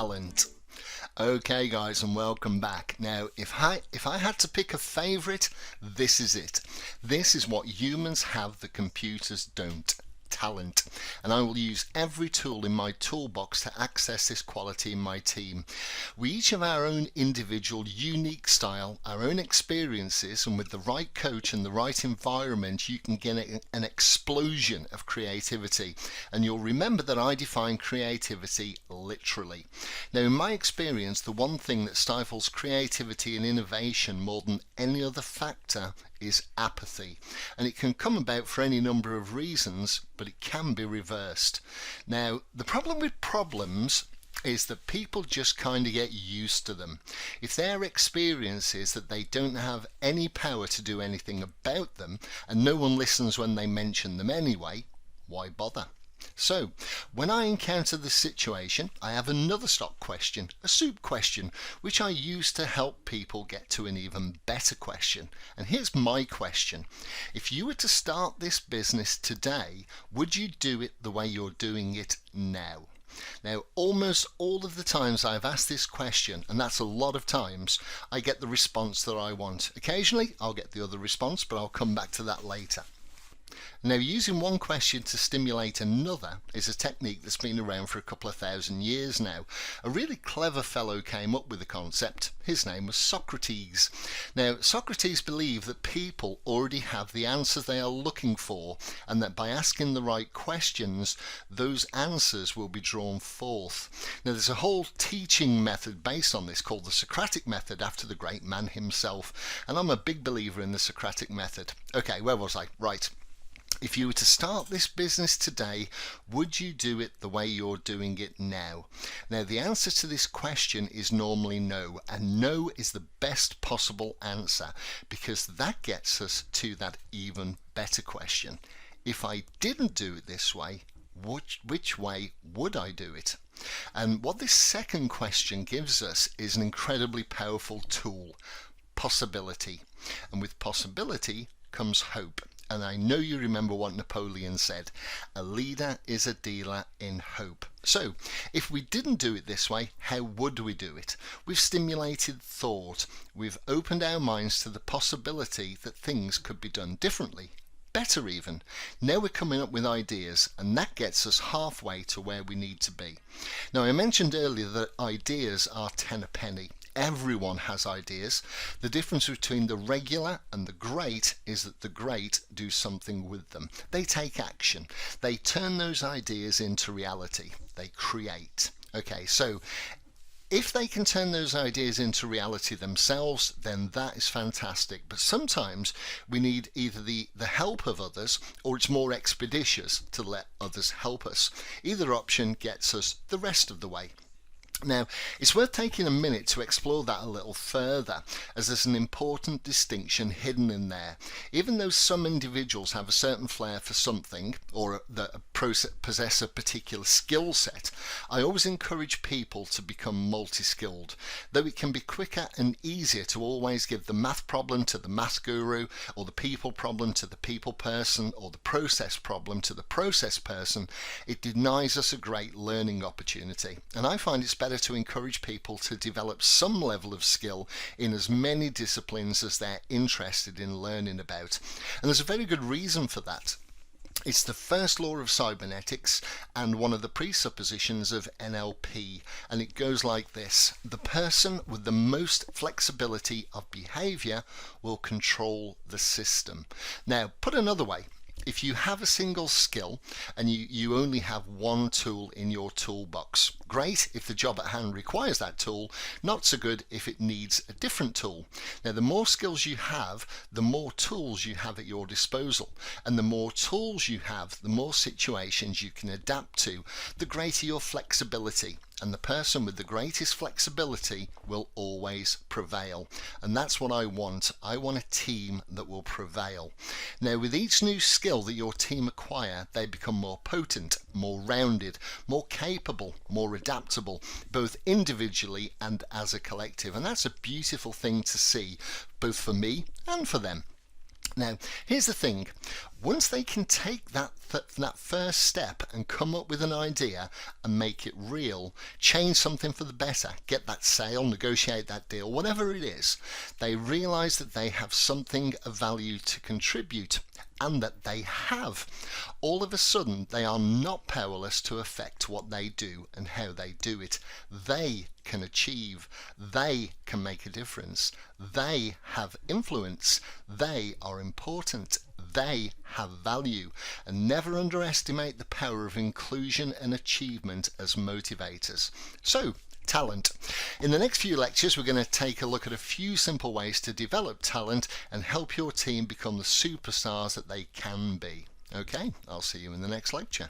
talent. Okay guys, and welcome back. Now if I had to pick a favorite, this is it. This is what humans have that computers don't. Talent. And I will use every tool in my toolbox to access this quality in my team. We each have our own individual unique style, our own experiences, and with the right coach and the right environment you can get an explosion of creativity. And you'll remember that I define creativity literally. Now in my experience, the one thing that stifles creativity and innovation more than any other factor is apathy, and it can come about for any number of reasons, but it can be reversed. Now the problem with problems is that people just kind of get used to them. If their experience is that they don't have any power to do anything about them and no one listens when they mention them anyway, why bother? So, when I encounter this situation, I have another stock question, a soup question, which I use to help people get to an even better question. And here's my question. If you were to start this business today, would you do it the way you're doing it now? Now, almost all of the times I've asked this question, and that's a lot of times, I get the response that I want. Occasionally, I'll get the other response, but I'll come back to that later. Now, using one question to stimulate another is a technique that's been around for a couple of thousand years now. A really clever fellow came up with the concept. His name was Socrates. Now, Socrates believed that people already have the answers they are looking for, and that by asking the right questions, those answers will be drawn forth. Now, there's a whole teaching method based on this called the Socratic method, after the great man himself, and I'm a big believer in the Socratic method. Okay, where was I? Right. If you were to start this business today, would you do it the way you're doing it now? Now, the answer to this question is normally no, and no is the best possible answer, because that gets us to that even better question. If I didn't do it this way, which way would I do it? And what this second question gives us is an incredibly powerful tool, possibility. And with possibility comes hope. And I know you remember what Napoleon said, a leader is a dealer in hope. So, if we didn't do it this way, how would we do it? We've stimulated thought. We've opened our minds to the possibility that things could be done differently. Better even. Now we're coming up with ideas, and that gets us halfway to where we need to be. Now, I mentioned earlier that ideas are 10 a penny. Everyone has ideas. The difference between the regular and the great is that the great do something with them. They take action. They turn those ideas into reality. They create. Okay, so if they can turn those ideas into reality themselves, then that is fantastic. But sometimes we need either the help of others, or it's more expeditious to let others help us. Either option gets us the rest of the way. Now, it's worth taking a minute to explore that a little further, as there's an important distinction hidden in there. Even though some individuals have a certain flair for something, or possess a particular skill set, I always encourage people to become multi-skilled. Though it can be quicker and easier to always give the math problem to the math guru, or the people problem to the people person, or the process problem to the process person, it denies us a great learning opportunity. And I find it's better to encourage people to develop some level of skill in as many disciplines as they're interested in learning about. And there's a very good reason for that. It's the first law of cybernetics and one of the presuppositions of NLP, and it goes like this: the person with the most flexibility of behavior will control the system. Now, put another way, if you have a single skill and you only have one tool in your toolbox, great if the job at hand requires that tool, not so good if it needs a different tool. Now, the more skills you have, the more tools you have at your disposal, and the more tools you have, the more situations you can adapt to, the greater your flexibility. And the person with the greatest flexibility will always prevail. And that's what I want. I want a team that will prevail. Now, with each new skill that your team acquire, they become more potent, more rounded, more capable, more adaptable, both individually and as a collective. And that's a beautiful thing to see, both for me and for them. Now, here's the thing. Once they can take that first step and come up with an idea and make it real, change something for the better, get that sale, negotiate that deal, whatever it is, they realize that they have something of value to contribute, and that they have. All of a sudden, they are not powerless to affect what they do and how they do it. They can achieve. They can make a difference. They have influence. They are important. They have value. And never underestimate the power of inclusion and achievement as motivators. So, talent. In the next few lectures, we're going to take a look at a few simple ways to develop talent and help your team become the superstars that they can be. Okay, I'll see you in the next lecture.